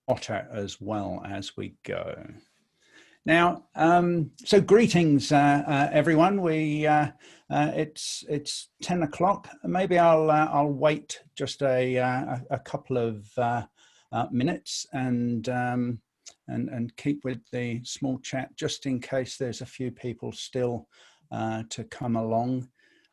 water as well as we go. Now, so greetings, everyone. It's 10 o'clock. Maybe I'll wait just a couple of minutes and keep with the small chat just in case there's a few people still to come along.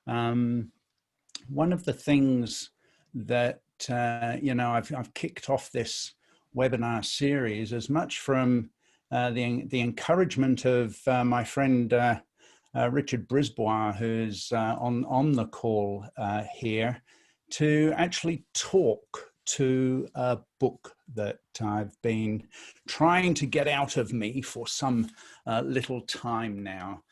One of the things that I've kicked off this webinar series as much from the encouragement of my friend Richard Brisbois, who's on the call here, to actually talk to a book that I've been trying to get out of me for some little time now.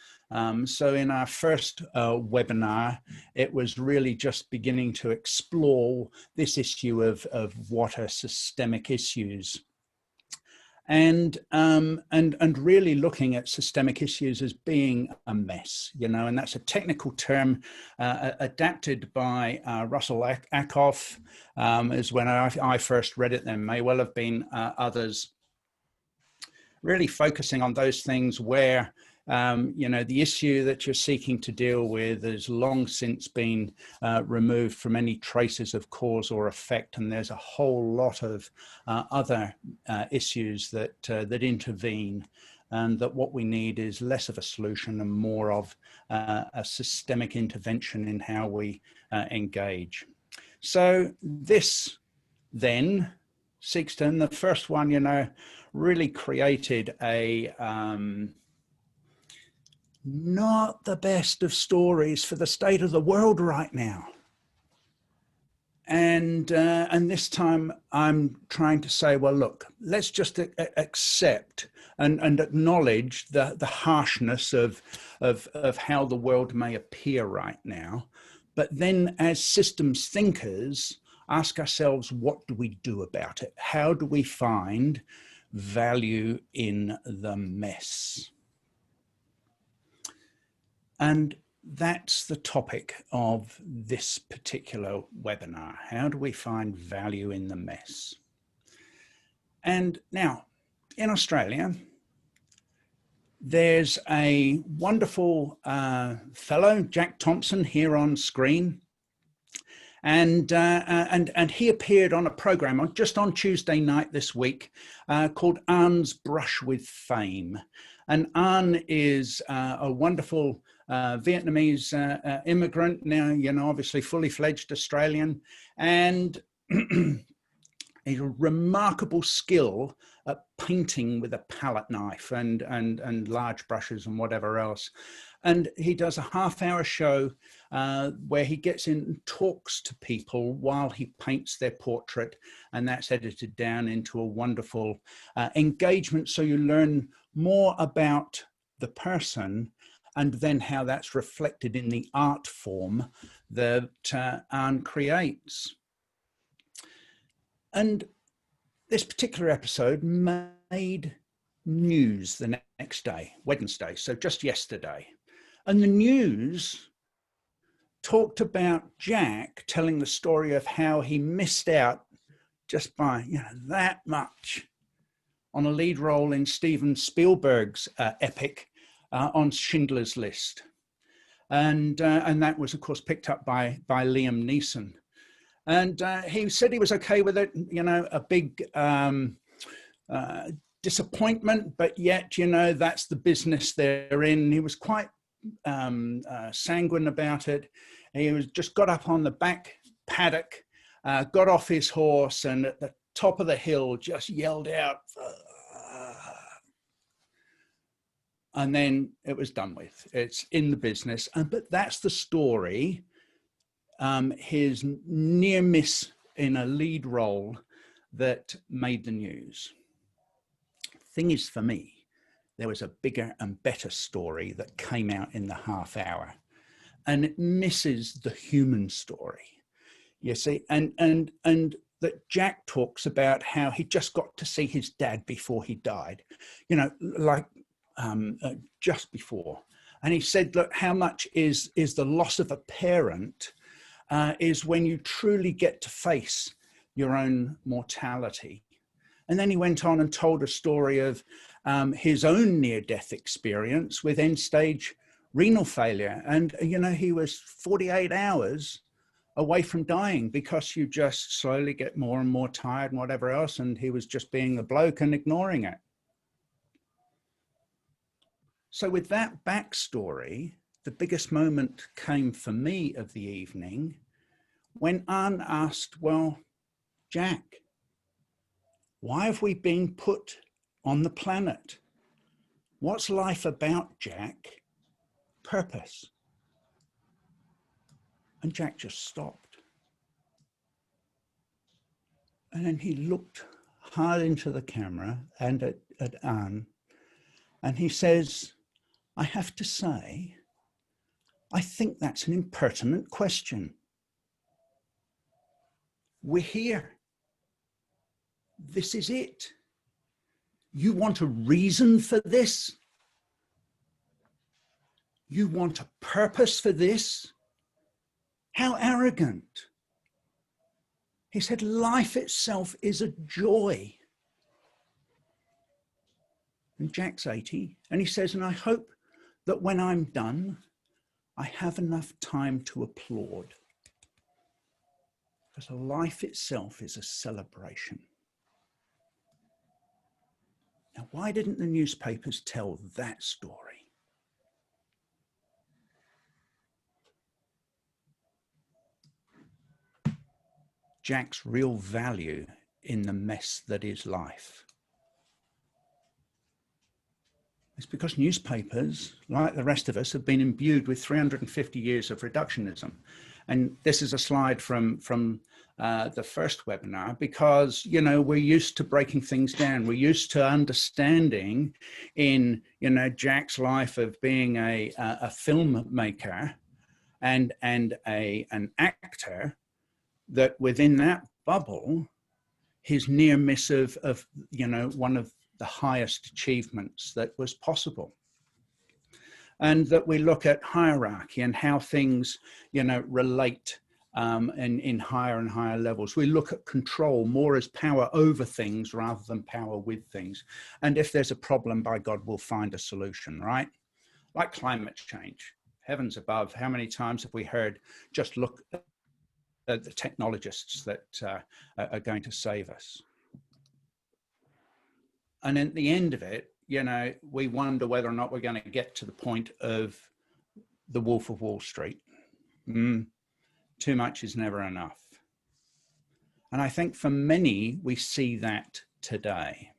So in our first webinar, it was really just beginning to explore this issue of what are systemic issues. And really looking at systemic issues as being a mess, and that's a technical term adapted by Russell Ackoff, is when I first read it. There may well have been others, really focusing on those things where the issue that you're seeking to deal with has long since been removed from any traces of cause or effect, and there's a whole lot of other issues that intervene, and that what we need is less of a solution and more of a systemic intervention in how we engage. So this then, Sixten, the first one, really created a not the best of stories for the state of the world right now. And this time I'm trying to say, well, look, let's just accept and acknowledge the harshness of how the world may appear right now. But then as systems thinkers, ask ourselves, what do we do about it? How do we find value in the mess? And that's the topic of this particular webinar. How do we find value in the mess? And now, in Australia, there's a wonderful fellow, Jack Thompson, here on screen. And he appeared on a program just on Tuesday night this week called Anne's Brush with Fame. And Anne is a wonderful Vietnamese immigrant, now, obviously fully fledged Australian, and a remarkable skill at painting with a palette knife and large brushes and whatever else. And he does a half-hour show where he gets in and talks to people while he paints their portrait, and that's edited down into a wonderful engagement, so you learn more about the person and then how that's reflected in the art form that Anne creates. And this particular episode made news the next day, Wednesday, so just yesterday. And the news talked about Jack telling the story of how he missed out just by that much on a lead role in Steven Spielberg's epic on Schindler's List. And that was, of course, picked up by Liam Neeson. And he said he was okay with it, a big disappointment, but yet, that's the business they're in. He was quite sanguine about it. He just got up on the back paddock, got off his horse, and at the top of the hill just yelled out, and then it was done with. It's in the business. But that's the story. His near miss in a lead role that made the news. Thing is, for me, there was a bigger and better story that came out in the half hour, and it misses the human story, you see, and that Jack talks about how he just got to see his dad before he died, just before. And he said, look, how much is the loss of a parent is when you truly get to face your own mortality. And then he went on and told a story of his own near-death experience with end-stage renal failure. And, you know, he was 48 hours away from dying because you just slowly get more and more tired and whatever else. And he was just being a bloke and ignoring it. So with that backstory, the biggest moment came for me of the evening when Anne asked, well, Jack, why have we been put on the planet? What's life about, Jack? Purpose. And Jack just stopped. And then he looked hard into the camera and at Anne, and he says, I have to say, I think that's an impertinent question. We're here. This is it. You want a reason for this? You want a purpose for this? How arrogant. He said, life itself is a joy. And Jack's 80, and he says, and I hope that when I'm done, I have enough time to applaud. Because life itself is a celebration. Now, why didn't the newspapers tell that story? Jack's real value in the mess that is life. It's because newspapers, like the rest of us, have been imbued with 350 years of reductionism. And this is a slide from the first webinar, because, you know, we're used to breaking things down. We're used to understanding in, you know, Jack's life of being a filmmaker and an actor, that within that bubble, his near miss of, you know, one of the highest achievements that was possible. And that we look at hierarchy and how things, you know, relate in higher and higher levels. We look at control more as power over things rather than power with things. And if there's a problem, by God, we'll find a solution, right? Like climate change. Heavens above, how many times have we heard, just look at the technologists that are going to save us? And at the end of it, you know, we wonder whether or not we're going to get to the point of the Wolf of Wall Street. Too much is never enough. And I think for many, we see that today.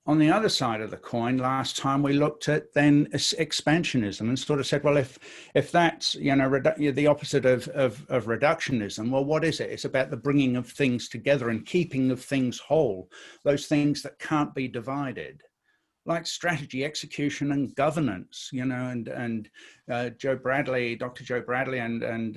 On the other side of the coin, last time we looked at then expansionism and sort of said, well, if that's, you know, the opposite of reductionism, well, what is it? It's about the bringing of things together and keeping of things whole, those things that can't be divided, like strategy, execution, and governance, you know, and Joe Bradley, Dr. Joe Bradley, and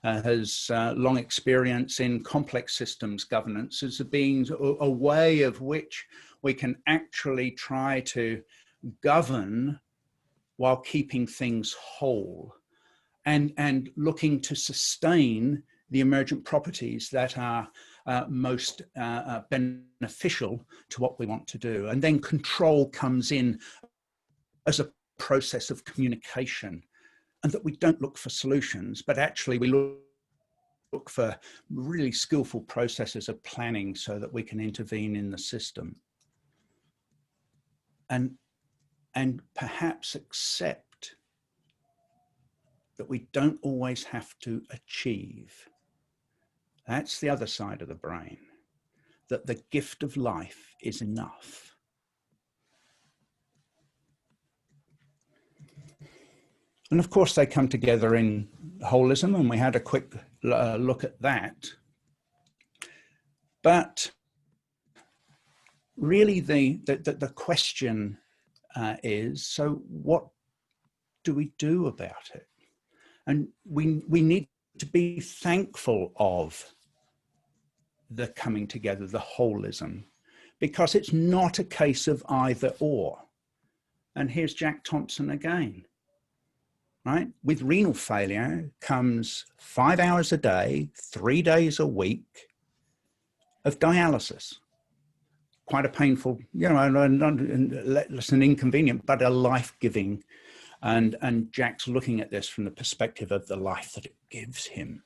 has long experience in complex systems governance as being a way of which we can actually try to govern while keeping things whole and looking to sustain the emergent properties that are most beneficial to what we want to do. And then control comes in as a process of communication, and that we don't look for solutions, but actually we look for really skillful processes of planning so that we can intervene in the system. And perhaps accept that we don't always have to achieve. That's the other side of the brain, that the gift of life is enough. And of course, they come together in holism, and we had a quick look at that. But really, the question is, so what do we do about it? And we need to be thankful of the coming together, the holism, because it's not a case of either or. And here's Jack Thompson again, right? With renal failure comes 5 hours a day, 3 days a week, of dialysis. Quite a painful, you know, not less than inconvenient, but a life-giving. And Jack's looking at this from the perspective of the life that it gives him.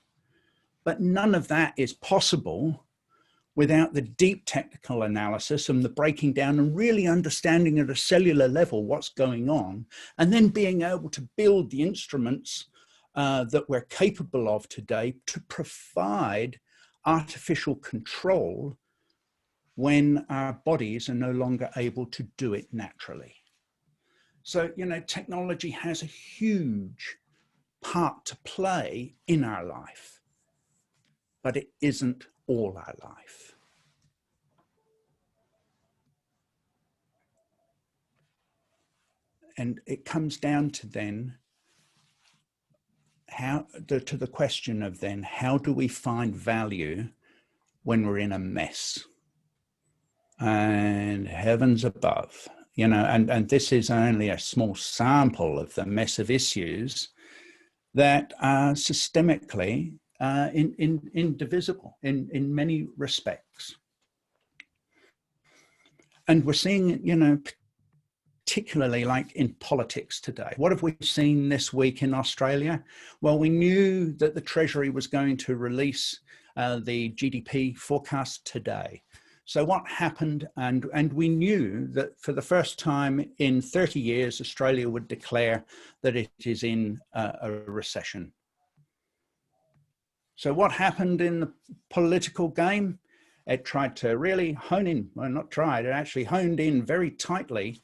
But none of that is possible without the deep technical analysis and the breaking down and really understanding at a cellular level what's going on, and then being able to build the instruments that we're capable of today to provide artificial control when our bodies are no longer able to do it naturally. So, you know, technology has a huge part to play in our life, but it isn't all our life. And it comes down to then to the question of then, how do we find value when we're in a mess? And heavens above, you know, and this is only a small sample of the mess of issues that are systemically indivisible in many respects. And we're seeing, you know, particularly like in politics today. What have we seen this week in Australia? Well, we knew that the Treasury was going to release the GDP forecast today. So what happened, and we knew that for the first time in 30 years, Australia would declare that it is in a recession. So what happened in the political game? It tried to really hone in, well, not tried, it actually honed in very tightly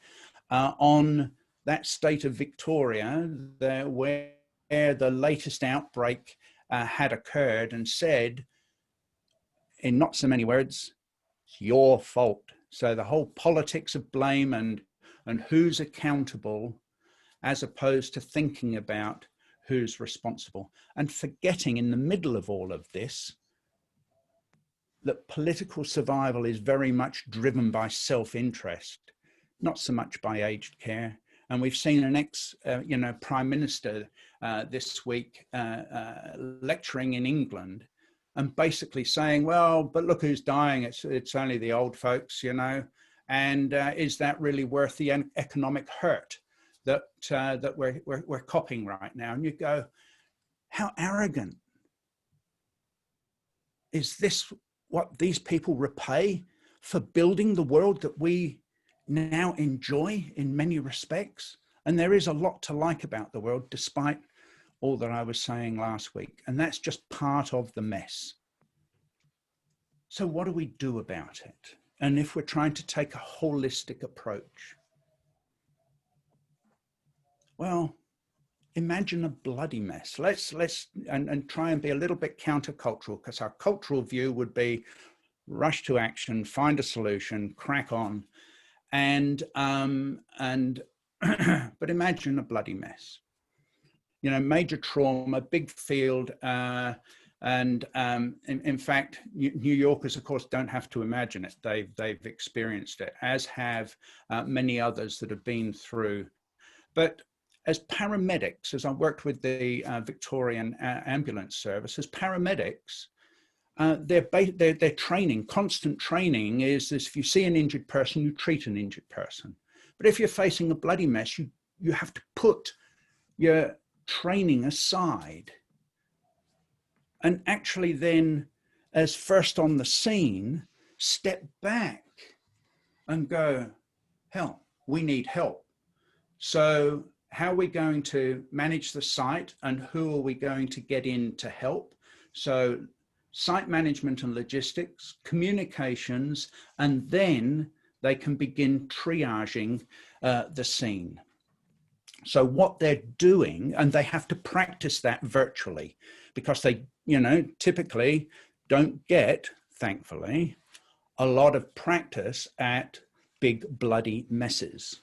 on that state of Victoria where the latest outbreak had occurred, and said, in not so many words, it's your fault. So the whole politics of blame and who's accountable, as opposed to thinking about who's responsible, and forgetting in the middle of all of this that political survival is very much driven by self-interest, not so much by aged care. And we've seen an Prime Minister this week lecturing in England, and basically saying, well, but look who's dying. It's only the old folks, you know. And is that really worth the economic hurt that we're copying right now? And you go, how arrogant. Is this what these people repay for building the world that we now enjoy in many respects? And there is a lot to like about the world, despite all that I was saying last week. And that's just part of the mess. So what do we do about it? And if we're trying to take a holistic approach, well, imagine a bloody mess. Let's try and be a little bit countercultural, because our cultural view would be rush to action, find a solution, crack on, but imagine a bloody mess. You know, major trauma, big field, in fact, New Yorkers, of course, don't have to imagine it. They've experienced it, as have many others that have been through. But as paramedics, as I worked with the Victorian Ambulance Service, as paramedics, their training, constant training is this: if you see an injured person, you treat an injured person. But if you're facing a bloody mess, you have to put your training aside and actually then, as first on the scene, step back and go, hell, we need help. So how are we going to manage the site, and who are we going to get in to help? So site management and logistics, communications, and then they can begin triaging the scene. So what they're doing, and they have to practice that virtually, because they, you know, typically don't get, thankfully, a lot of practice at big bloody messes.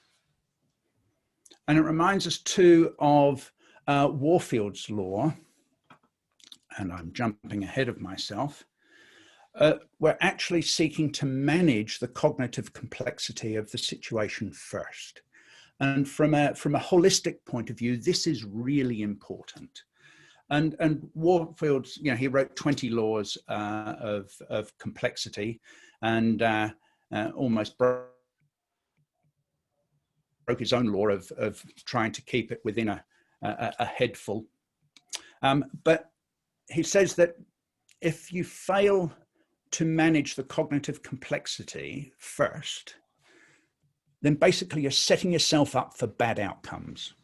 And it reminds us too of Warfield's law, and I'm jumping ahead of myself. We're actually seeking to manage the cognitive complexity of the situation first. And from a holistic point of view, this is really important. And Warfield's, he wrote 20 laws of complexity, and almost broke his own law of trying to keep it within a headful. But he says that if you fail to manage the cognitive complexity first, then basically you're setting yourself up for bad outcomes.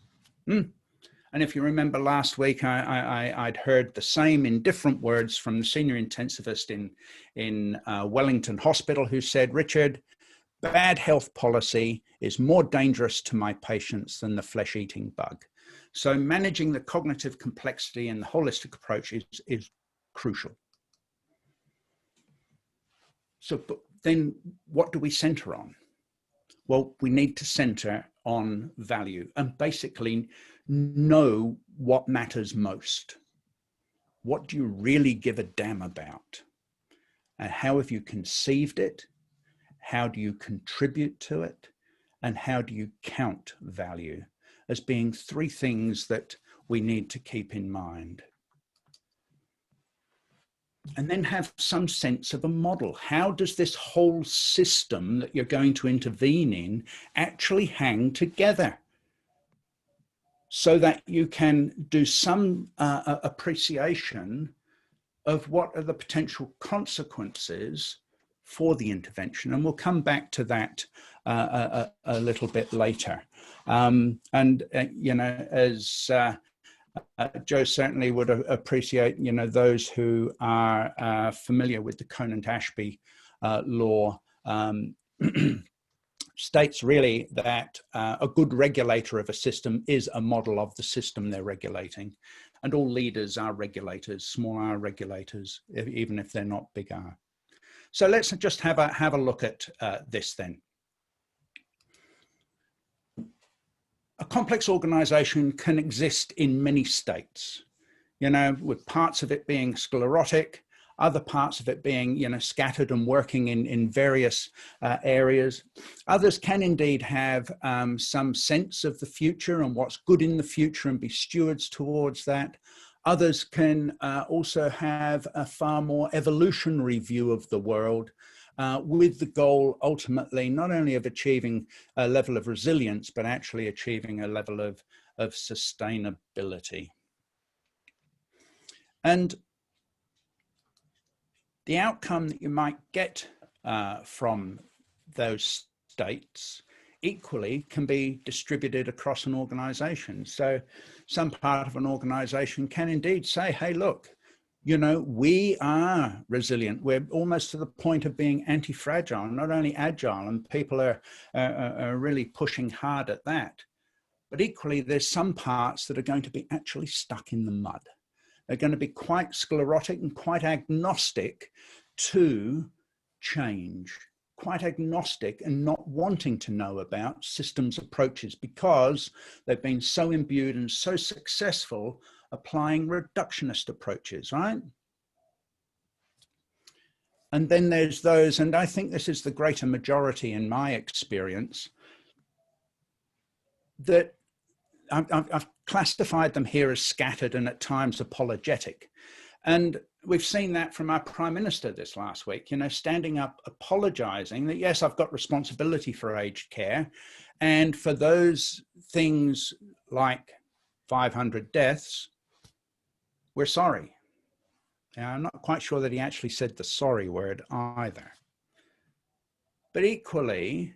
And if you remember last week, I'd heard the same in different words from the senior intensivist in Wellington Hospital, who said, Richard, bad health policy is more dangerous to my patients than the flesh-eating bug. So managing the cognitive complexity and the holistic approach is crucial. So but then what do we center on? Well, we need to center on value and basically know what matters most. What do you really give a damn about? And how have you conceived it? How do you contribute to it? And how do you count value as being three things that we need to keep in mind? And then have some sense of a model. How does this whole system that you're going to intervene in actually hang together, so that you can do some appreciation of what are the potential consequences for the intervention? And we'll come back to that a little bit later. As Joe certainly would appreciate, those who are familiar with the Conant-Ashby law, states really that a good regulator of a system is a model of the system they're regulating. And all leaders are regulators, small r regulators, even if they're not big R. So let's just have a look at this then. A complex organization can exist in many states, with parts of it being sclerotic, other parts of it being, scattered and working in various areas. Others can indeed have some sense of the future and what's good in the future and be stewards towards that. Others can also have a far more evolutionary view of the world, with the goal ultimately not only of achieving a level of resilience, but actually achieving a level of sustainability. And the outcome that you might get from those states equally can be distributed across an organization. So some part of an organization can indeed say, hey, look, we are resilient. We're almost to the point of being anti-fragile, not only agile, and people are really pushing hard at that. But equally, there's some parts that are going to be actually stuck in the mud. They're going to be quite sclerotic and quite agnostic to change, quite agnostic and not wanting to know about systems approaches because they've been so imbued and so successful applying reductionist approaches, right? And then there's those, and I think this is the greater majority in my experience, that I've classified them here as scattered and at times apologetic. And we've seen that from our Prime Minister this last week, standing up, apologizing that, yes, I've got responsibility for aged care. And for those things like 500 deaths, we're sorry. Now, I'm not quite sure that he actually said the sorry word either. But equally,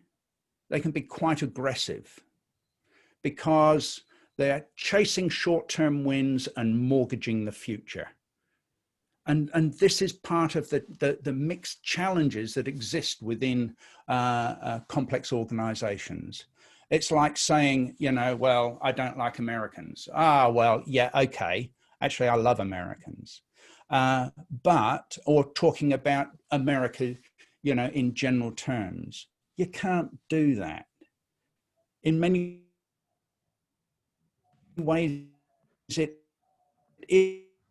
they can be quite aggressive because they're chasing short-term wins and mortgaging the future. And this is part of the mixed challenges that exist within complex organizations. It's like saying, well, I don't like Americans. Well, yeah, okay. Actually, I love Americans. Or talking about America, in general terms, you can't do that. In many ways, it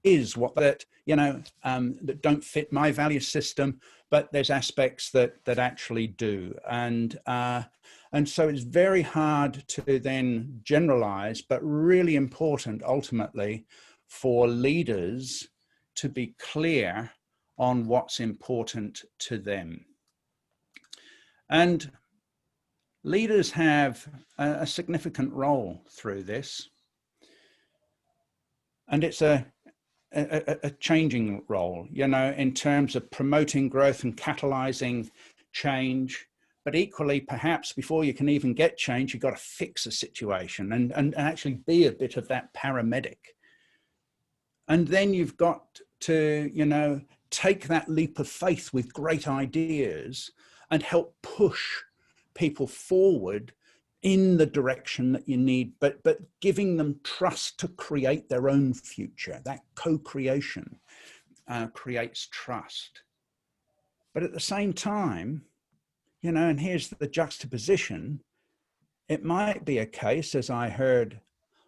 is what that, that don't fit my value system, but there's aspects that actually do. And so it's very hard to then generalize, but really important ultimately for leaders to be clear on what's important to them. And leaders have a significant role through this. And it's a changing role, you know, in terms of promoting growth and catalyzing change. But equally, perhaps before you can even get change, you've got to fix a situation and actually be a bit of that paramedic. And then you've got to, you know, take that leap of faith with great ideas and help push people forward in the direction that you need, but giving them trust to create their own future. That co-creation creates trust. But at the same time, you know, and here's the juxtaposition, it might be a case, as I heard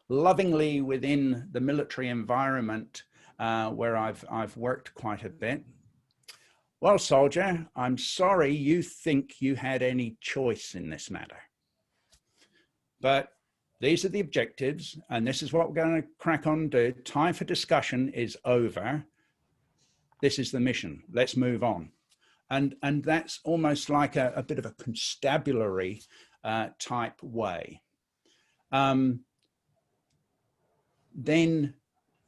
lovingly within the military environment where I've worked quite a bit. Well, soldier, I'm sorry you think you had any choice in this matter. But these are the objectives, and this is what we're going to crack on and do. Time for discussion is over. This is the mission. Let's move on. And that's almost like a bit of a constabulary type way. Then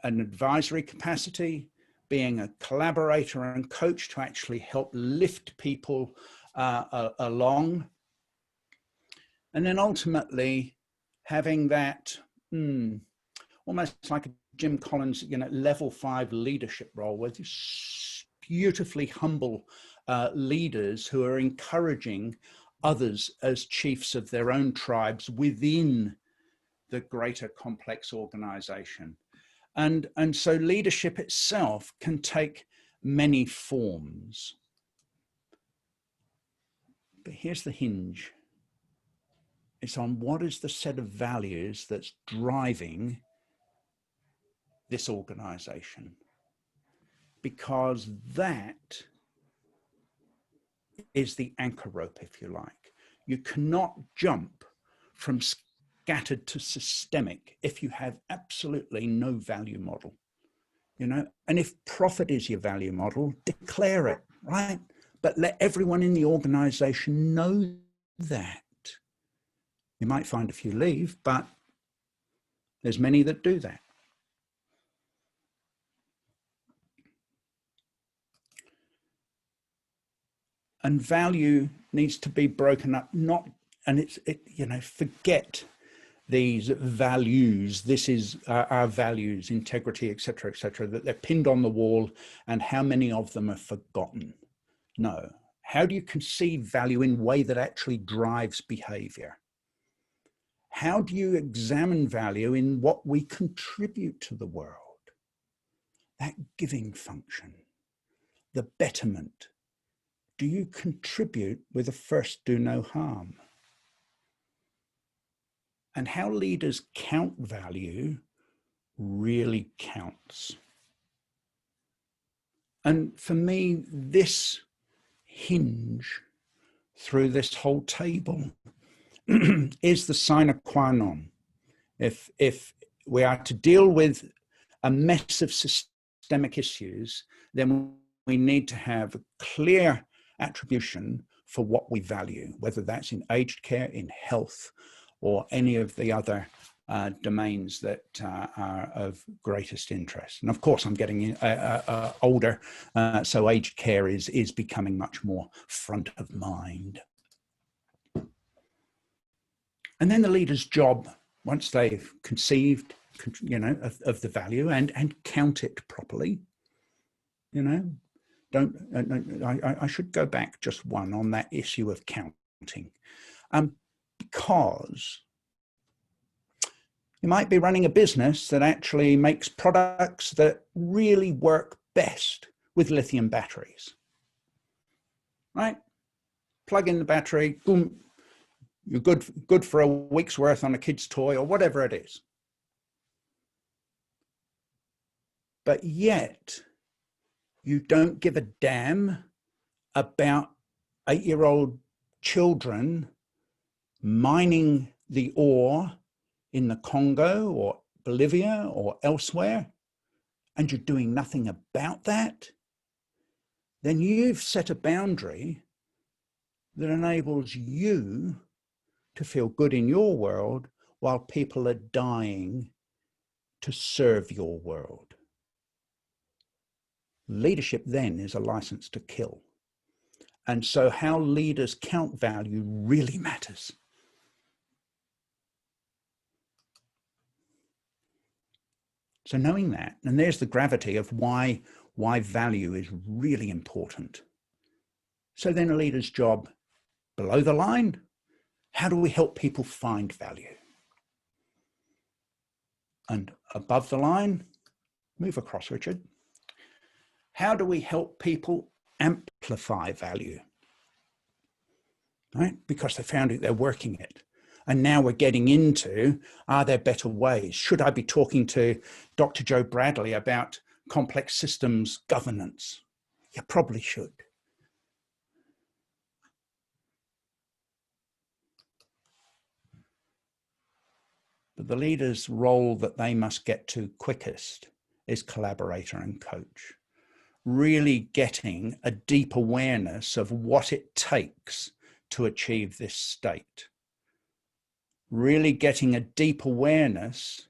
an advisory capacity, being a collaborator and coach to actually help lift people along. And then ultimately having that almost like a Jim Collins, you know, level 5 leadership role with these beautifully humble leaders who are encouraging others as chiefs of their own tribes within the greater complex organization. And so leadership itself can take many forms. But here's the hinge. It's on what is the set of values that's driving this organization. Because that is the anchor rope, if you like. You cannot jump from scattered to systemic if you have absolutely no value model, you know. And if profit is your value model, declare it, right? But let everyone in the organization know that. You might find a few leave, but there's many that do that. And value needs to be broken up, you know, forget these values. This is our values, integrity, etc., that they're pinned on the wall, and how many of them are forgotten? No. How do you conceive value in a way that actually drives behavior? How do you examine value in what we contribute to the world? That giving function, the betterment. Do you contribute with a first do no harm? And how leaders count value really counts. And for me, this hinge through this whole table is the sine qua non. If we are to deal with a mess of systemic issues, then we need to have a clear attribution for what we value, whether that's in aged care, in health, or any of the other domains that are of greatest interest. And of course, I'm getting older, so aged care is becoming much more front of mind. And then the leader's job, once they've conceived, you know, of the value and count it properly, you know, I should go back just one on that issue of counting, because you might be running a business that actually makes products that really work best with lithium batteries, right? Plug in the battery, boom, you're good for a week's worth on a kid's toy or whatever it is. But yet, you don't give a damn about 8-year-old children mining the ore in the Congo or Bolivia or elsewhere, and you're doing nothing about that, then you've set a boundary that enables you to feel good in your world while people are dying to serve your world. Leadership then is a license to kill. And so how leaders count value really matters. So knowing that, and there's the gravity of why value is really important. So then a leader's job below the line, how do we help people find value? And above the line, move across, Richard. How do we help people amplify value? Right? Because they found it, they're working it. And now we're getting into, are there better ways? Should I be talking to Dr. Joe Bradley about complex systems governance? You probably should. But the leader's role that they must get to quickest is collaborator and coach. Really getting a deep awareness of what it takes to achieve this state. Really getting a deep awareness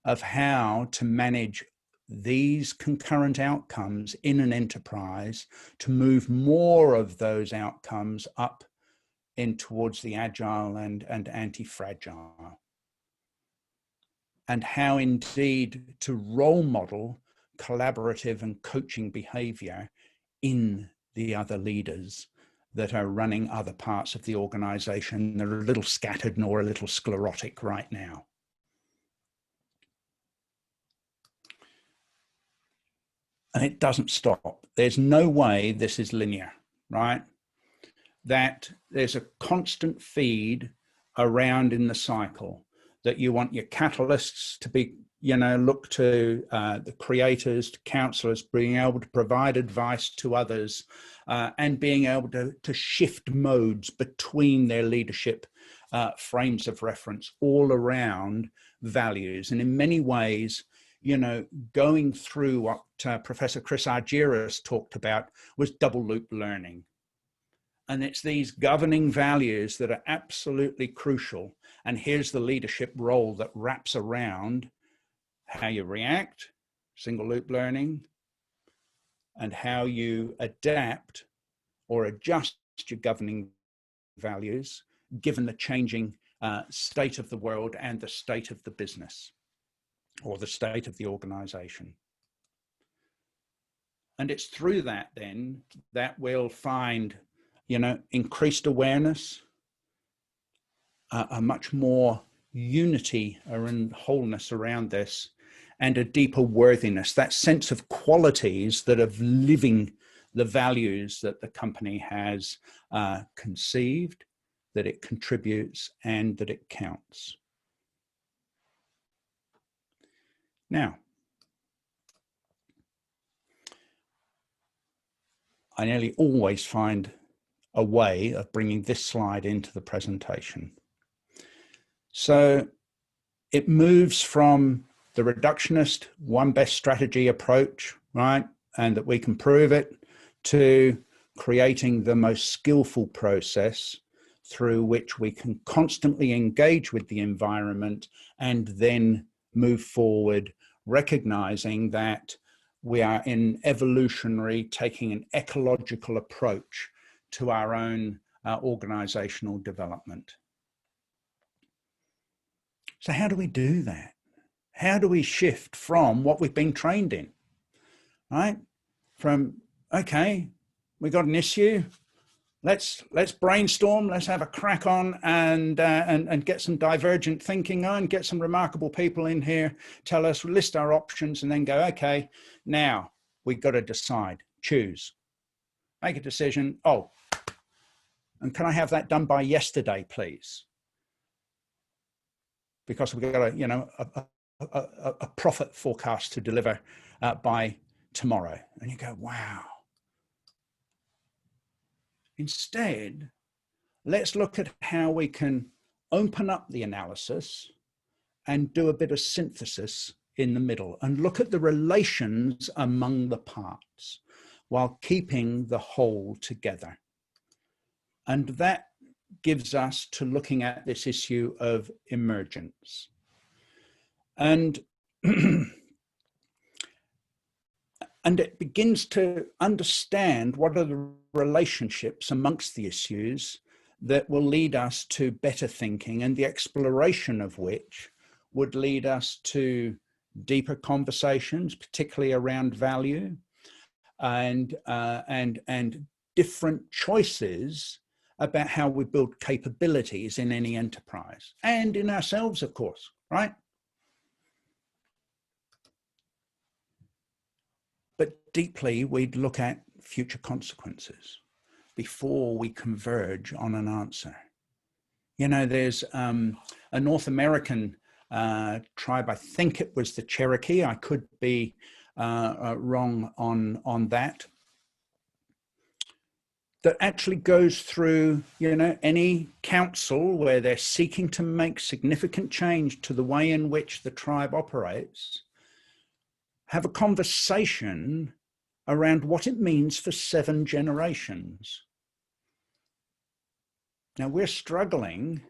of how to manage these concurrent outcomes in an enterprise to move more of those outcomes up in towards the agile and anti-fragile. And how indeed to role model collaborative and coaching behavior in the other leaders that are running other parts of the organization that are a little scattered nor a little sclerotic right now. And it doesn't stop. There's no way this is linear, right? That there's a constant feed around in the cycle that you want your catalysts to be, look to the creators, to counselors, being able to provide advice to others and being able to shift modes between their leadership frames of reference all around values. And in many ways, going through what Professor Chris Argyris talked about was double loop learning. And it's these governing values that are absolutely crucial. And here's the leadership role that wraps around how you react, single loop learning, and how you adapt or adjust your governing values given the changing state of the world and the state of the business or the state of the organization. And it's through that then that we'll find increased awareness, a much more unity and wholeness around this, and a deeper worthiness, that sense of qualities that of living the values that the company has conceived, that it contributes, and that it counts. Now, I nearly always find a way of bringing this slide into the presentation. So it moves from the reductionist one best strategy approach, right? And that we can prove it, to creating the most skillful process through which we can constantly engage with the environment and then move forward, recognizing that we are in evolutionary, taking an ecological approach to our own organizational development. So how do we do that? How do we shift from what we've been trained in, right? From, okay, we got an issue, let's brainstorm, let's have a crack on and get some divergent thinking on, get some remarkable people in here, tell us, list our options, and then go, okay, now we've got to decide, choose, make a decision. Oh, and can I have that done by yesterday, please? Because we've got a profit forecast to deliver by tomorrow. And you go, wow. Instead, let's look at how we can open up the analysis and do a bit of synthesis in the middle and look at the relations among the parts while keeping the whole together. And that gives us to looking at this issue of emergence. And and it begins to understand what are the relationships amongst the issues that will lead us to better thinking, and the exploration of which would lead us to deeper conversations, particularly around value, and different choices about how we build capabilities in any enterprise and in ourselves, of course, right? But deeply, we'd look at future consequences before we converge on an answer. You know, there's a North American tribe, I think it was the Cherokee, I could be wrong on that, that actually goes through, you know, any council where they're seeking to make significant change to the way in which the tribe operates, have a conversation around what it means for 7 generations. Now, we're struggling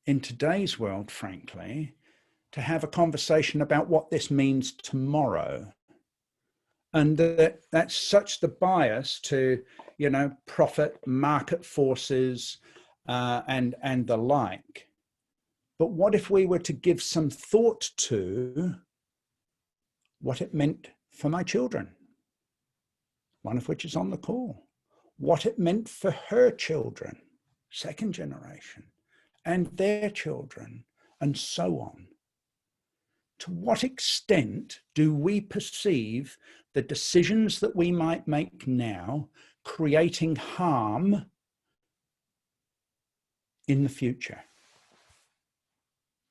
in today's world, frankly, to have a conversation about what this means tomorrow. And that's such the bias to, you know, profit, market forces, and the like. But what if we were to give some thought to what it meant for my children, one of which is on the call, what it meant for her children, 2nd generation, and their children, and so on? To what extent do we perceive the decisions that we might make now creating harm in the future?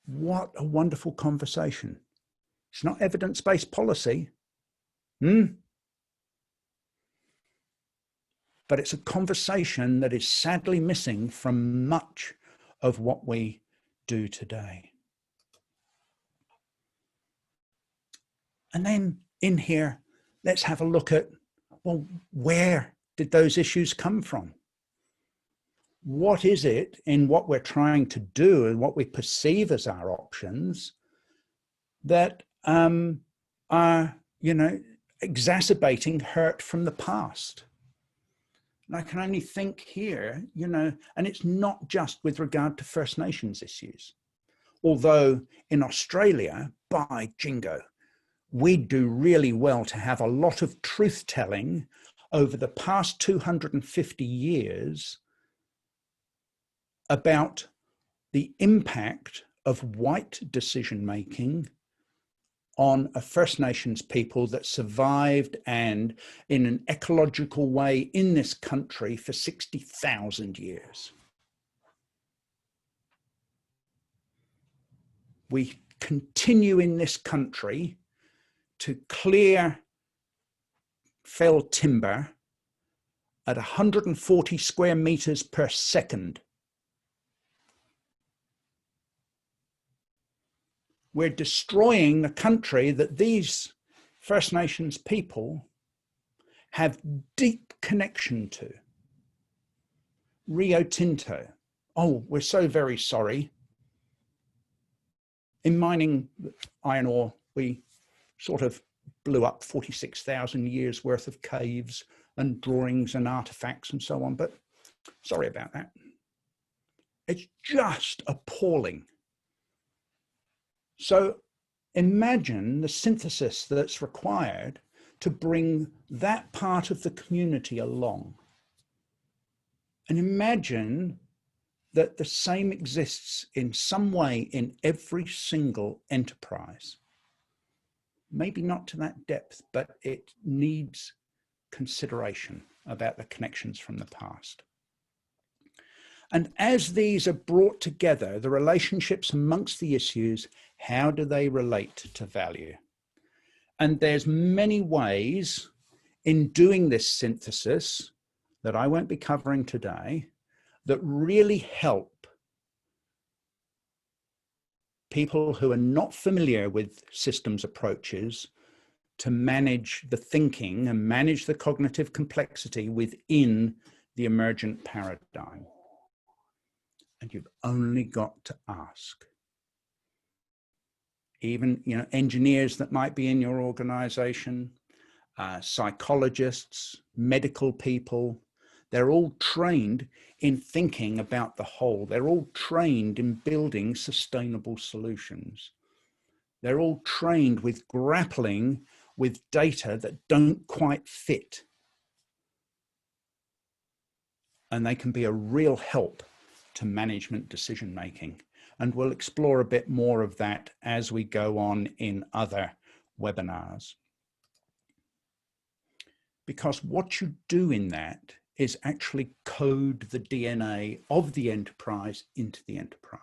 What a wonderful conversation. It's not evidence-based policy, but it's a conversation that is sadly missing from much of what we do today. And then in here, let's have a look at, well, where did those issues come from? What is it in what we're trying to do and what we perceive as our options that are, you know, exacerbating hurt from the past? And I can only think here, you know, and it's not just with regard to First Nations issues. Although in Australia, by jingo, we do really well to have a lot of truth-telling over the past 250 years about the impact of white decision-making on a First Nations people that survived and in an ecological way in this country for 60,000 years. We continue in this country to clear fell timber at 140 square meters per second. We're destroying the country that these First Nations people have deep connection to. Rio Tinto. Oh, we're so very sorry. In mining iron ore, we sort of blew up 46,000 years worth of caves and drawings and artifacts and so on, but sorry about that. It's just appalling. So imagine the synthesis that's required to bring that part of the community along. And imagine that the same exists in some way in every single enterprise. Maybe not to that depth, but it needs consideration about the connections from the past. And as these are brought together, the relationships amongst the issues, how do they relate to value? And there's many ways in doing this synthesis that I won't be covering today that really help people who are not familiar with systems approaches to manage the thinking and manage the cognitive complexity within the emergent paradigm. And you've only got to ask. Even, you know, engineers that might be in your organization, psychologists, medical people, they're all trained in thinking about the whole. They're all trained in building sustainable solutions. They're all trained with grappling with data that don't quite fit. And they can be a real help to management decision-making. And we'll explore a bit more of that as we go on in other webinars. Because what you do in that is actually code the DNA of the enterprise into the enterprise.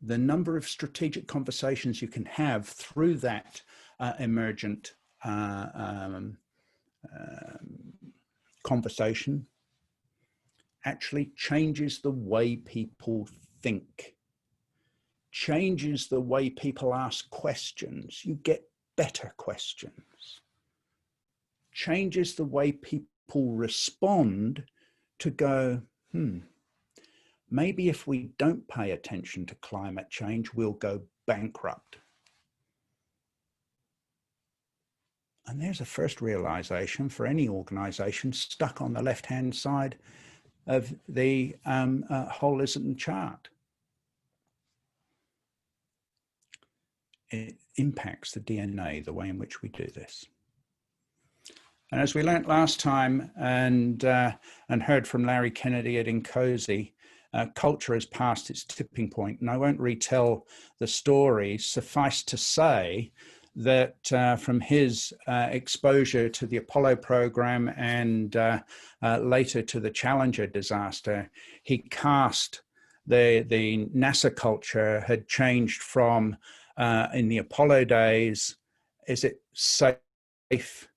The number of strategic conversations you can have through that emergent conversation actually changes the way people think, changes the way people ask questions. You get better questions, changes the way people respond to go, maybe if we don't pay attention to climate change, we'll go bankrupt. And there's a first realization for any organization stuck on the left-hand side of the Holism chart. It impacts the DNA, the way in which we do this. And as we learnt last time and heard from Larry Kennedy at Incosi, culture has passed its tipping point. And I won't retell the story. Suffice to say that from his exposure to the Apollo program and later to the Challenger disaster, he cast the NASA culture had changed from, in the Apollo days, is it safe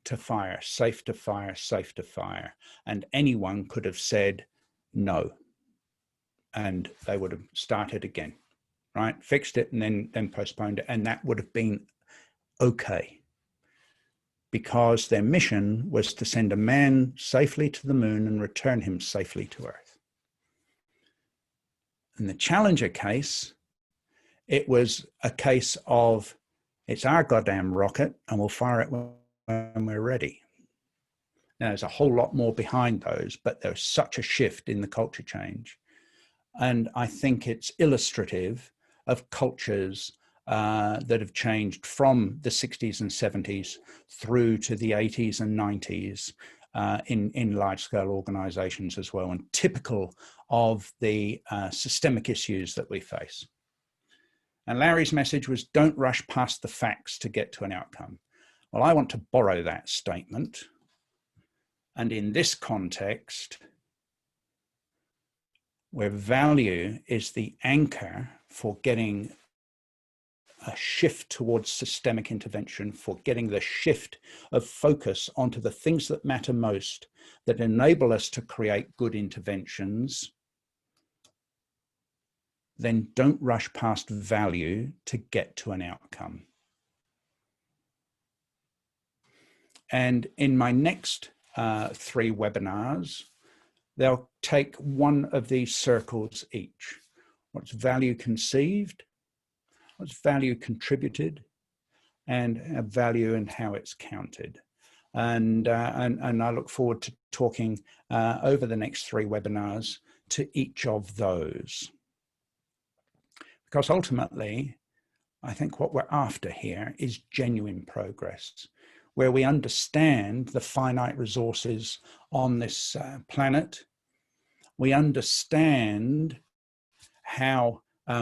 to fire, safe to fire, safe to fire? And anyone could have said no. And they would have started again, right? Fixed it and then postponed it. And that would have been okay, because their mission was to send a man safely to the moon and return him safely to Earth. In the Challenger case, it was a case of, it's our goddamn rocket and we'll fire it when we're ready. Now, there's a whole lot more behind those, but there's such a shift in the culture change. And I think it's illustrative of cultures that have changed from the 60s and 70s through to the 80s and 90s in large-scale organizations as well, and typical of the systemic issues that we face. And Larry's message was, don't rush past the facts to get to an outcome. Well, I want to borrow that statement. And in this context, where value is the anchor for getting a shift towards systemic intervention, for getting the shift of focus onto the things that matter most, that enable us to create good interventions, then don't rush past value to get to an outcome. And in my next 3 webinars, they'll take one of these circles each. What's value conceived? What's value contributed? And value and how it's counted. And I look forward to talking over the next 3 webinars to each of those. Because ultimately, I think what we're after here is genuine progress, where we understand the finite resources on this planet. We understand how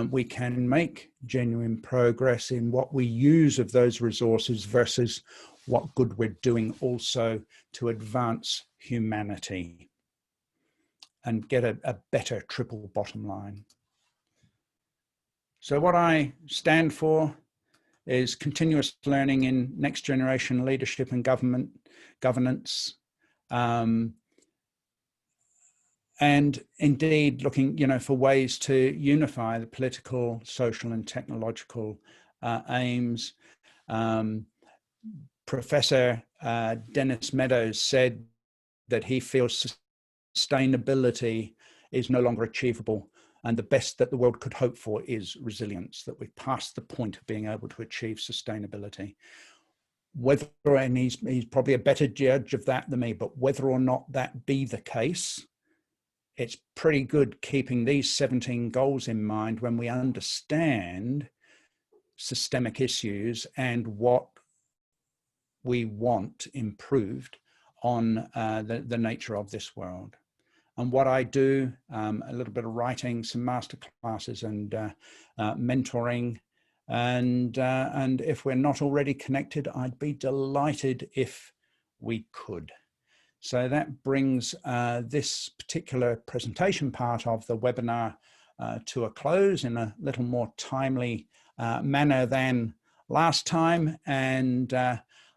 we can make genuine progress in what we use of those resources versus what good we're doing also to advance humanity and get a better triple bottom line. So what I stand for is continuous learning in next generation leadership and governance, and indeed looking, for ways to unify the political, social, and technological aims. Professor Dennis Meadows said that he feels sustainability is no longer achievable, and the best that the world could hope for is resilience, that we've passed the point of being able to achieve sustainability. Whether, and he's probably a better judge of that than me, but whether or not that be the case, it's pretty good keeping these 17 goals in mind when we understand systemic issues and what we want improved on the nature of this world. And what I do, a little bit of writing, some master classes, and mentoring. And if we're not already connected, I'd be delighted if we could. So that brings this particular presentation part of the webinar to a close in a little more timely manner than last time. And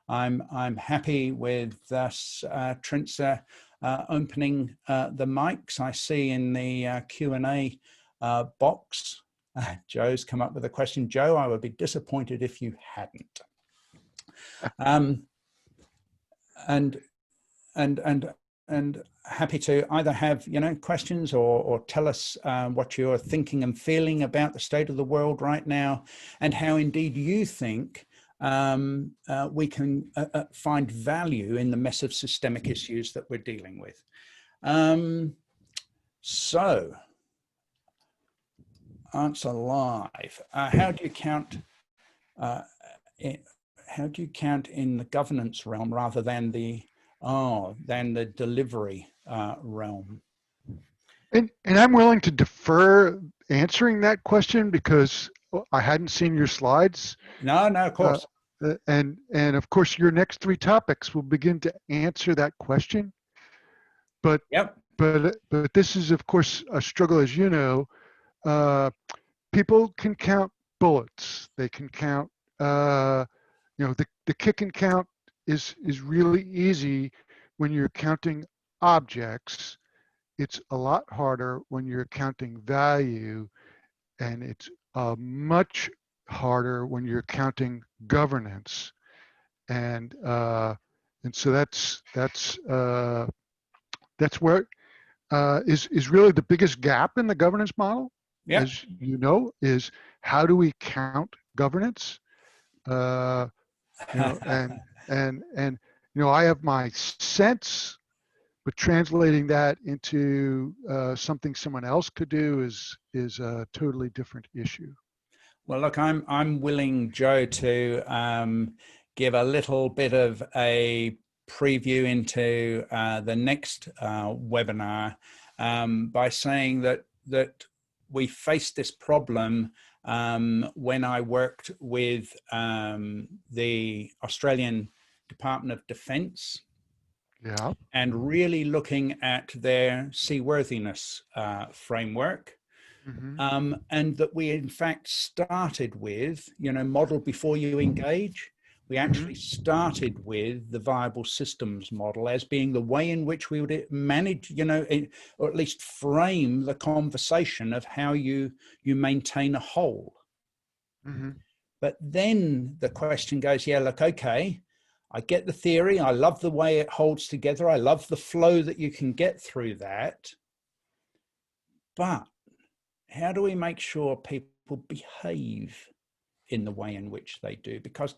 I'm happy with us, Trinza, opening the mics. I see in the Q&A box, Joe's come up with a question. Joe, I would be disappointed if you hadn't. And happy to either have questions or tell us what you're thinking and feeling about the state of the world right now, and how indeed you think we can find value in the mess of systemic issues that we're dealing with. So, answer live. How do you count? How do you count in the governance realm rather than the delivery realm? And I'm willing to defer answering that question because I hadn't seen your slides. No, of course. And of course, your next 3 topics will begin to answer that question. But yep. But this is, of course, a struggle, as you know. People can count bullets. They can count. The kick and count is really easy when you're counting objects. It's a lot harder when you're counting value, and it's much harder when you're counting governance. And so that's where is really the biggest gap in the governance model. Yep. As you know, is how do we count governance? And I have my sense, but translating that into something someone else could do is a totally different issue. Well, look, I'm willing, Joe, to give a little bit of a preview into the next webinar by saying that we faced this problem when I worked with the Australian Department of Defence. Yeah. And really looking at their seaworthiness framework. Mm-hmm. And that we in fact started with, model before you engage. We actually started with the viable systems model as being the way in which we would manage, or at least frame the conversation of how you maintain a whole. Mm-hmm. But then the question goes, yeah, look, okay, I get the theory. I love the way it holds together. I love the flow that you can get through that. But how do we make sure people behave in the way in which they do? Because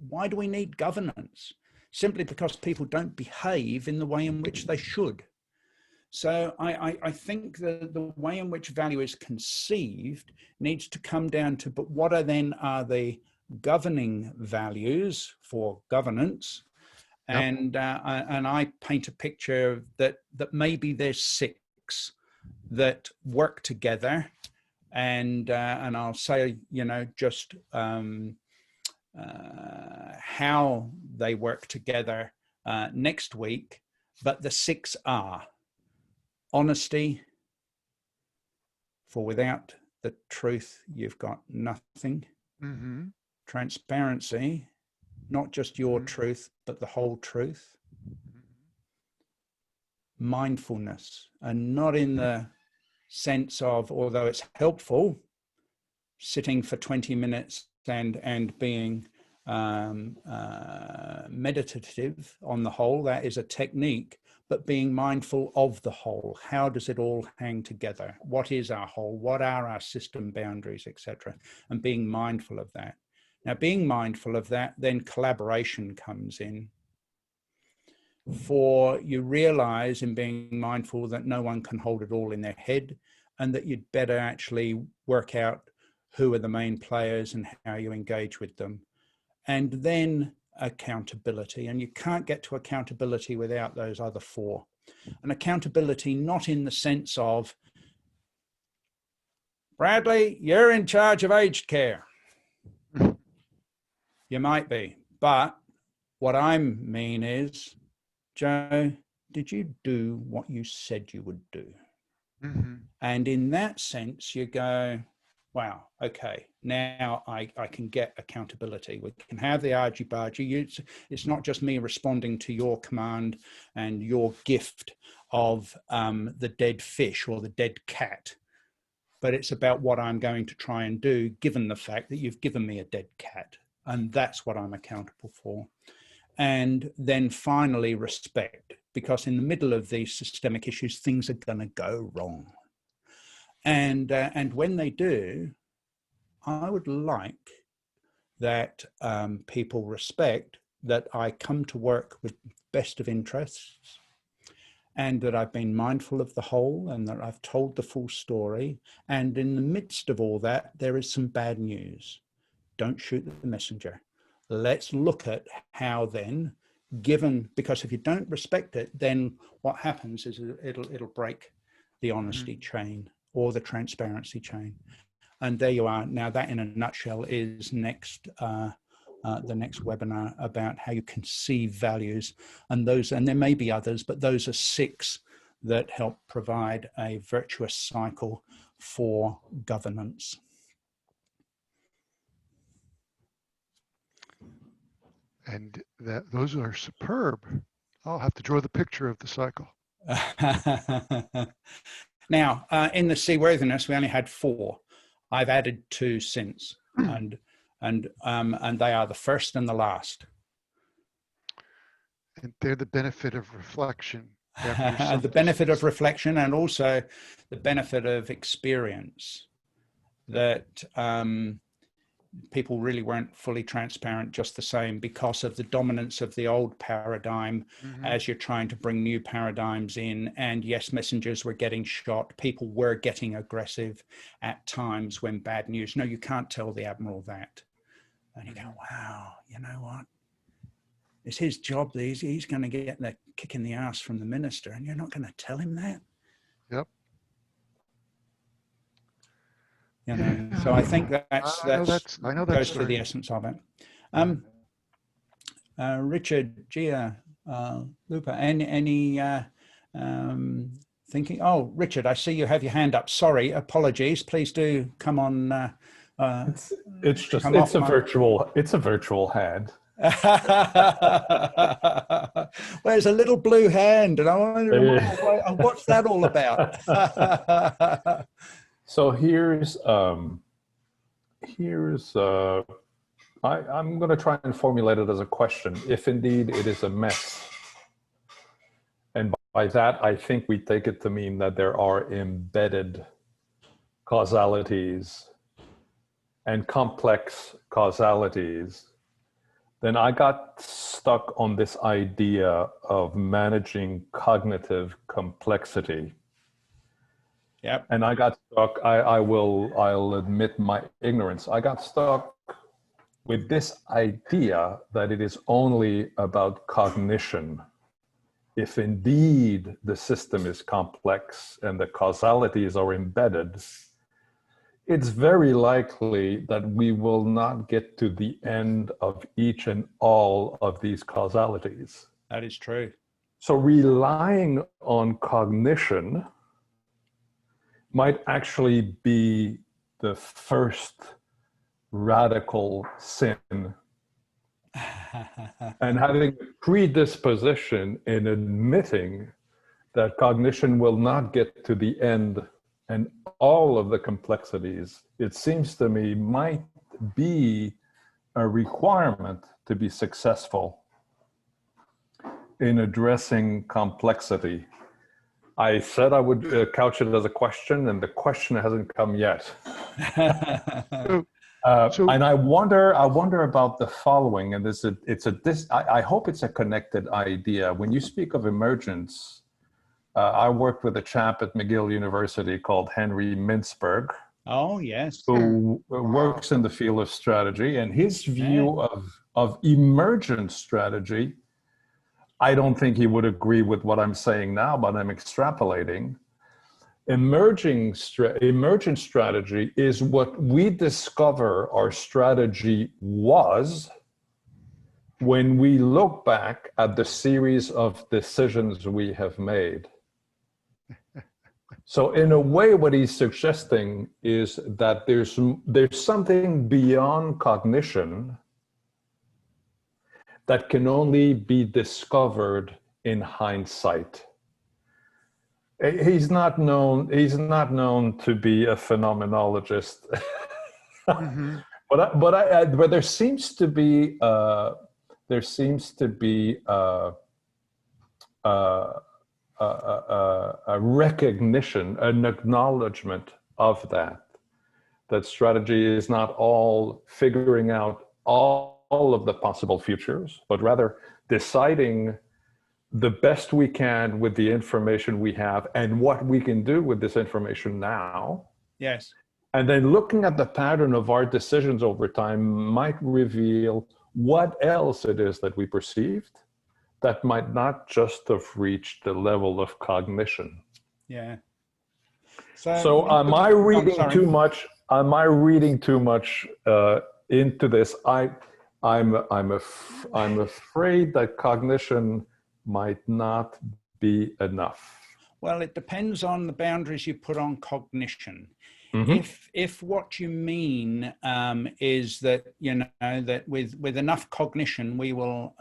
why do we need governance? Simply because people don't behave in the way in which they should. So I think the way in which value is conceived needs to come down to, but what are the governing values for governance? Yep. And I paint a picture that maybe there's 6 that work together, and I'll say just how they work together next week. But the 6 are honesty, for without the truth you've got nothing. Mm-hmm. Transparency, not just your truth, but the whole truth. mindfulness, and not in the sense of, although it's helpful, sitting for 20 minutes and being meditative on the whole. That is a technique, but being mindful of the whole. How does it all hang together? What is our whole? What are our system boundaries, etc.? And being mindful of that. Now, being mindful of that, then collaboration comes in. For you realize in being mindful that no one can hold it all in their head, and that you'd better actually work out who are the main players and how you engage with them. And then accountability. And you can't get to accountability without those other four. And accountability, not in the sense of, Bradley, you're in charge of aged care. You might be, but what I mean is, Joe, did you do what you said you would do? Mm-hmm. And in that sense, you go, wow, okay, now I can get accountability. We can have the argy-bargy. It's not just me responding to your command and your gift of the dead fish or the dead cat, but it's about what I'm going to try and do, given the fact that you've given me a dead cat. And that's what I'm accountable for. And then finally, respect, because in the middle of these systemic issues, things are going to go wrong. And when they do, I would like that people respect that I come to work with best of interests, and that I've been mindful of the whole, and that I've told the full story. And in the midst of all that, there is some bad news. Don't shoot the messenger. Let's look at how then, given, because if you don't respect it, then what happens is it'll break the honesty chain or the transparency chain. And there you are. Now that in a nutshell is next, the next webinar about how you conceive values, and there may be others, but those are 6 that help provide a virtuous cycle for governance. And those are superb. I'll have to draw the picture of the cycle. Now, in the seaworthiness, we only had 4. I've added 2 since, and they are the first and the last. And they're the benefit of reflection. The benefit of reflection, and also the benefit of experience, that people really weren't fully transparent just the same because of the dominance of the old paradigm as you're trying to bring new paradigms in. And yes, messengers were getting shot. People were getting aggressive at times when bad news. No, you can't tell the Admiral that. And you go, wow, you know what? It's his job. He's going to get the kick in the ass from the minister, and you're not going to tell him that? Yep. You know, so I think that's goes to the essence of it. Richard, Gia, Lupa, any thinking? Oh, Richard, I see you have your hand up. Sorry, apologies. Please do come on. It's a virtual hand. There's a little blue hand, and I wonder what's that all about. So I'm going to try and formulate it as a question. If indeed it is a mess, and by that I think we take it to mean that there are embedded causalities and complex causalities, then I got stuck on this idea of managing cognitive complexity. Yep. And I got stuck, I'll admit my ignorance. I got stuck with this idea that it is only about cognition. If indeed the system is complex and the causalities are embedded, it's very likely that we will not get to the end of each and all of these causalities. That is true. So relying on cognition might actually be the first radical sin. And having a predisposition in admitting that cognition will not get to the end and all of the complexities, it seems to me, might be a requirement to be successful in addressing complexity. I said I would couch it as a question, and the question hasn't come yet. And I wonder about the following, and I hope it's a connected idea. When you speak of emergence, I worked with a chap at McGill University called Henry Mintzberg. Oh, yes. Who works in the field of strategy, and his view of emergent strategy, I don't think he would agree with what I'm saying now, but I'm extrapolating. Emergent strategy is what we discover our strategy was when we look back at the series of decisions we have made. So in a way, what he's suggesting is that there's something beyond cognition that can only be discovered in hindsight. He's not known to be a phenomenologist, mm-hmm. but there seems to be a recognition, an acknowledgement of that strategy is not all figuring out all of the possible futures, but rather deciding the best we can with the information we have and what we can do with this information now. Yes. And then looking at the pattern of our decisions over time might reveal what else it is that we perceived that might not just have reached the level of cognition. Yeah. So am I reading too much? Am I reading too much into this? I'm afraid that cognition might not be enough. Well, it depends on the boundaries you put on cognition. Mm-hmm. If what you mean is that, that with enough cognition, we will,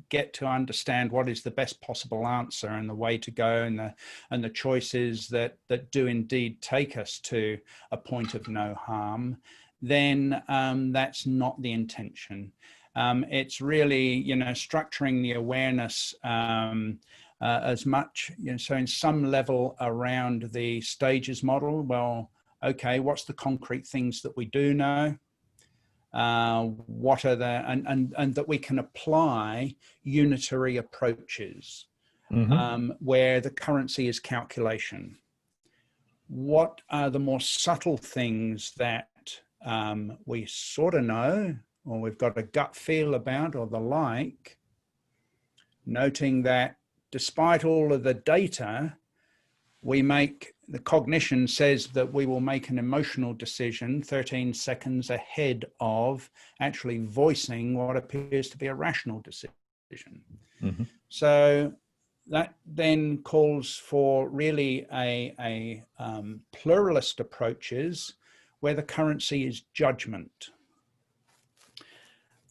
get to understand what is the best possible answer and the way to go and the choices that do indeed take us to a point of no harm, then that's not the intention. It's really, structuring the awareness as much, so in some level around the stages model. Well, okay, what's the concrete things that we do know? What are the, and that we can apply unitary approaches, mm-hmm. Where the currency is calculation. What are the more subtle things that we sort of know, or we've got a gut feel about, or the like, noting that despite all of the data, the cognition says that we will make an emotional decision 13 seconds ahead of actually voicing what appears to be a rational decision. Mm-hmm. So that then calls for really a pluralist approaches where the currency is judgment.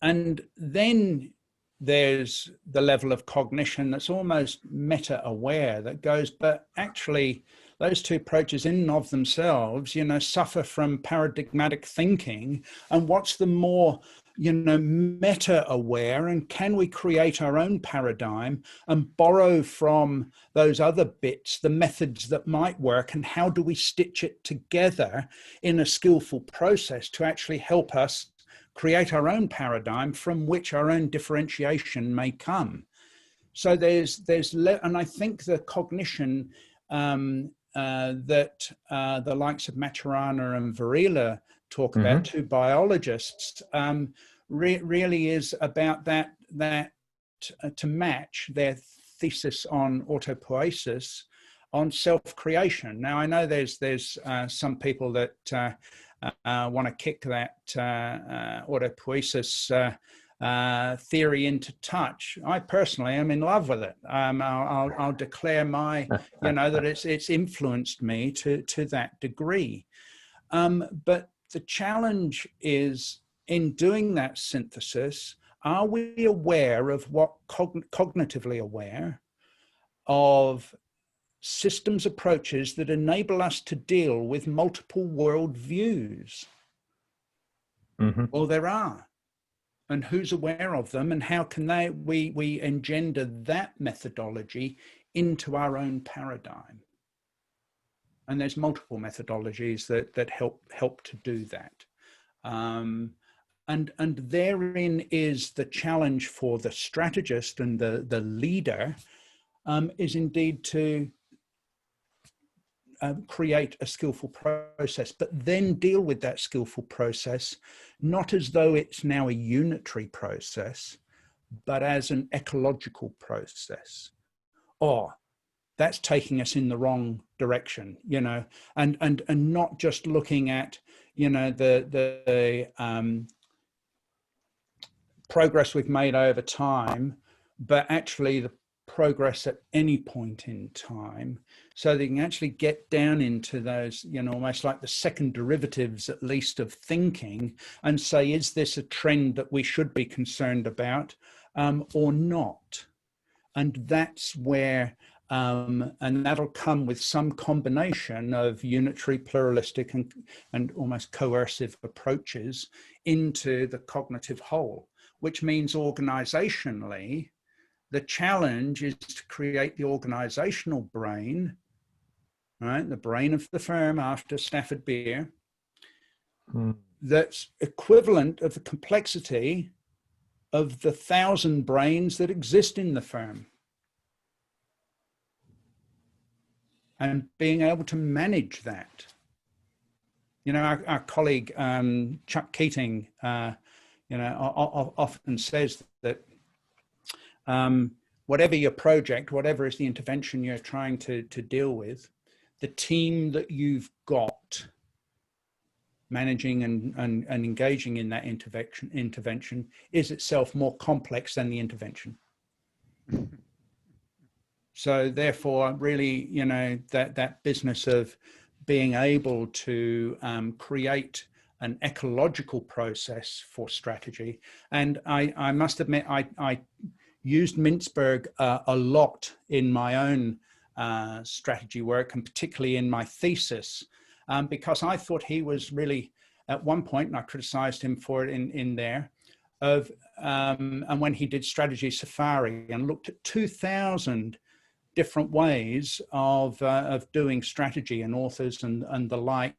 And then there's the level of cognition that's almost meta-aware that goes, but actually those two approaches in and of themselves, suffer from paradigmatic thinking. And what's the more, meta-aware, and can we create our own paradigm and borrow from those other bits, the methods that might work, and how do we stitch it together in a skillful process to actually help us create our own paradigm from which our own differentiation may come. So and I think the cognition that the likes of Maturana and Varela talk mm-hmm. about, two biologists, really is about that to match their thesis on autopoiesis on self-creation. Now, I know there's some people that want to kick that autopoiesis theory into touch. I personally am in love with it. I'll declare my, that it's influenced me to that degree. But the challenge is in doing that synthesis, are we aware of what cognitively aware of systems approaches that enable us to deal with multiple worldviews? Mm-hmm. Well, there are. And who's aware of them, and how can we engender that methodology into our own paradigm? And there's multiple methodologies that help to do that. And therein is the challenge for the strategist and the leader, is indeed to create a skillful process, but then deal with that skillful process, not as though it's now a unitary process, but as an ecological process. Or that's taking us in the wrong direction, you know, and not just looking at, you know, the progress we've made over time, but actually the progress at any point in time, so they can actually get down into those, you know, almost like the second derivatives, at least, of thinking, and say, is this a trend that we should be concerned about, or not? And that's where, and that'll come with some combination of unitary, pluralistic, and almost coercive approaches into the cognitive whole, which means organizationally, the challenge is to create the organizational brain, right? The brain of the firm after Stafford Beer, that's equivalent of the complexity of the 1,000 brains that exist in the firm. And being able to manage that. You know, our colleague, Chuck Keating, you know, often says that whatever your project, whatever is the intervention you're trying to deal with, the team that you've got managing and engaging in that intervention is itself more complex than the intervention. So therefore, really, you know, that business of being able to create an ecological process for strategy. And I must admit, I used Mintzberg a lot in my own strategy work, and particularly in my thesis, because I thought he was really, at one point, and I criticized him for it in there, and when he did Strategy Safari and looked at 2,000 different ways of doing strategy and authors and the like,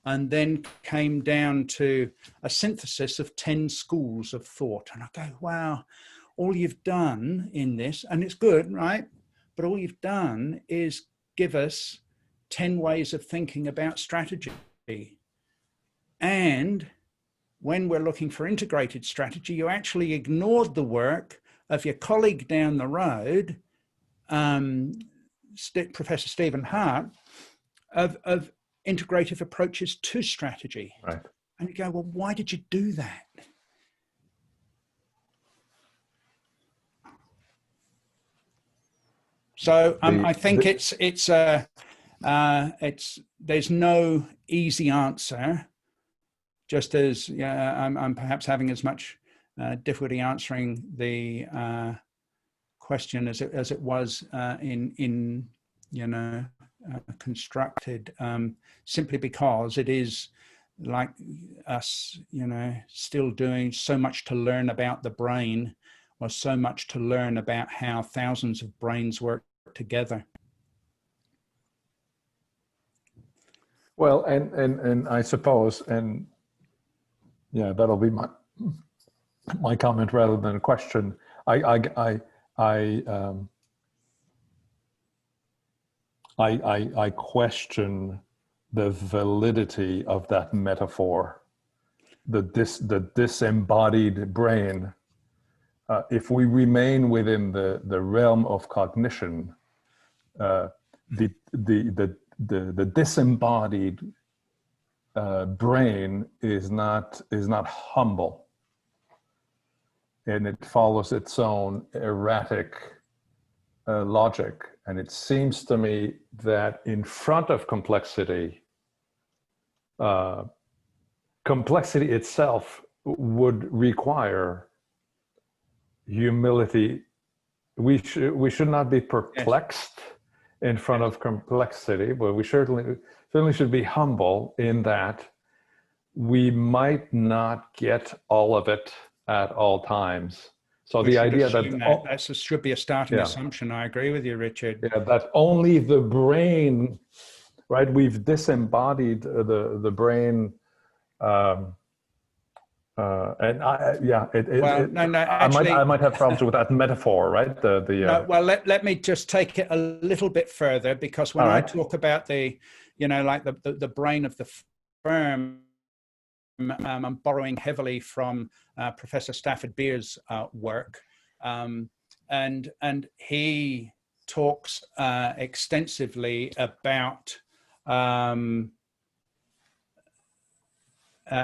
and then came down to a synthesis of 10 schools of thought. And I go, wow, all you've done in this, and it's good, right? But all you've done is give us 10 ways of thinking about strategy. And when we're looking for integrated strategy, you actually ignored the work of your colleague down the road, Professor Stephen Hart, of integrative approaches to strategy. Right. And you go, well, why did you do that? So I think there's no easy answer. Just as I'm perhaps having as much difficulty answering the question as it was in you know, constructed, simply because it is like us, you know, still doing so much to learn about the brain, or so much to learn about how thousands of brains work together. Well, and I suppose, and yeah, that'll be my comment rather than a question. I question the validity of that metaphor, the disembodied brain. If we remain within the realm of cognition, the disembodied brain is not humble, and it follows its own erratic logic. And it seems to me that in front of complexity, complexity itself would require humility. We should not be perplexed. Yes. in front of complexity, but we certainly should be humble in that we might not get all of it at all times. So the idea that should be a starting assumption. I agree with you, Richard. Yeah, that only the brain, right? We've disembodied the brain. And actually, I might have problems with that metaphor, right? Well, let me just take it a little bit further, because when I talk about the brain of the firm, I'm borrowing heavily from Professor Stafford Beer's work, and he talks extensively about.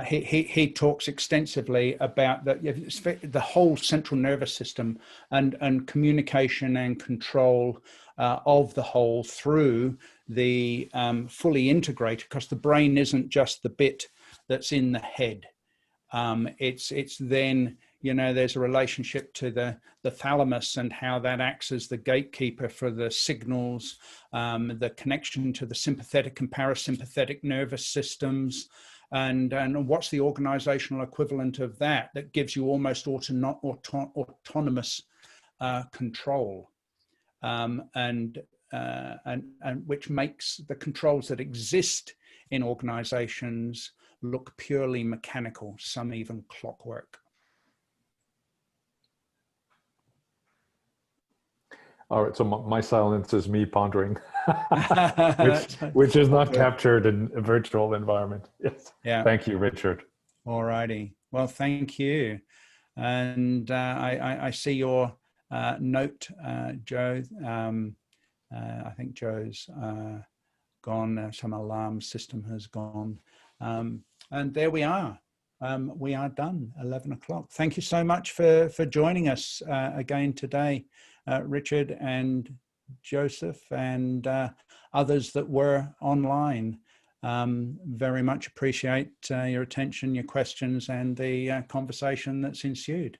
He talks extensively about the whole central nervous system and communication and control of the whole through the fully integrated, because the brain isn't just the bit that's in the head. It's then, there's a relationship to the thalamus and how that acts as the gatekeeper for the signals, the connection to the sympathetic and parasympathetic nervous systems. And what's the organizational equivalent of that gives you almost autonomous control, and which makes the controls that exist in organizations look purely mechanical, some even clockwork. All right, so my silence is me pondering, which is not captured in a virtual environment. Yes. Yeah. Thank you, Richard. All righty. Well, thank you. And I see your note, Joe. I think Joe's gone. Some alarm system has gone. And there we are. We are done, 11 o'clock. Thank you so much for joining us again today, Richard and Joseph, and others that were online. Very much appreciate your attention, your questions, and the conversation that's ensued.